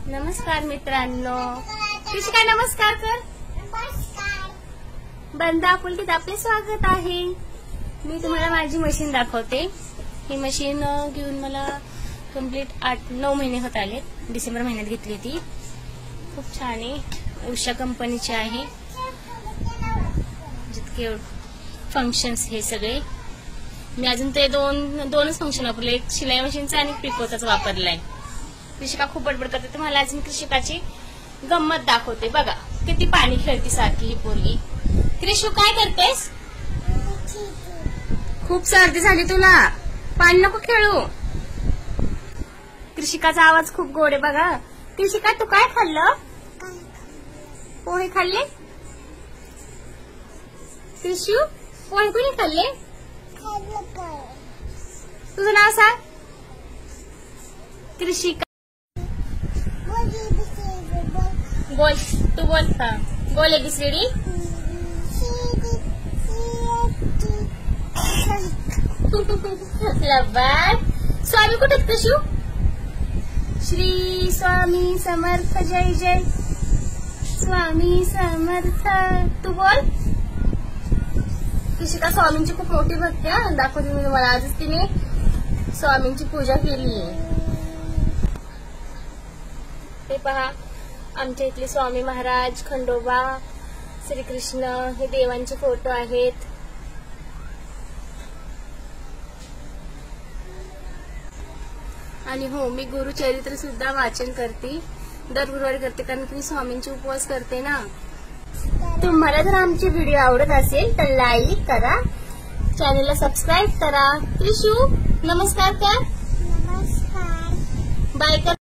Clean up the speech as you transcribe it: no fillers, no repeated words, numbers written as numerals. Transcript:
नमस्कार मित्रांनो, कृषिका नमस्कार कर. बंद आपुलकीत आपले स्वागत आहे. मी तुम्हाला माझी मशीन दाखवते. ही मशीन घेऊन मला कंप्लीट 8-9 महिने होत आले. डिसेंबर महिन्यात घेतली ती. खूप छान आहे. उषा कंपनीची आहे. जितके फंक्शन्स हे सगळे मी अजून ते दोनच फंक्शन वापरले. एक शिलाई मशीनचा आणि पिकोचाच वापरलाय. कृषिका खूप बडबड करते. तुम्हाला आज मी कृषिकाची गंमत दाखवते. बघा किती पाणी खेळती सारखी ही पोरगी. कृषू काय करतेस? खूप सर्दी झाली तुला. पाणी नको खेळू. कृषिकाचा आवाज खूप गोड आहे. बघा कृषिका, तू काय खाल्लं? पोहे खाल्ले? कृषू, पोहे कोणी खाल्ले? तुझं नाव सांग. कृषिका बोल, तू बोल. बोल ABCD. लबाड. स्वामी कुठे आहेत कृषू? श्री स्वामी समर्थ, जय जय स्वामी समर्थ. तू बोल. कृषिका स्वामींची खूप मोठी भक्ती आहे. दाखवते मी तुम्हाला. आजच तिने स्वामींची पूजा केली. हे पहा, आमच्या इथले स्वामी महाराज, खंडोबा, श्रीकृष्ण हे देवांचे फोटो आहेत. आणि हो, मी गुरुचरित्र सुद्धा वाचन करते. दर गुरुवारी करते, कारण की मी स्वामींचे उपवास करते ना. तुम्हाला जर आमचे व्हिडिओ आवडत असेल तर लाईक करा, चॅनलला सबस्क्राईब करा. कृषू नमस्कार कर. नमस्कार. बाय कर.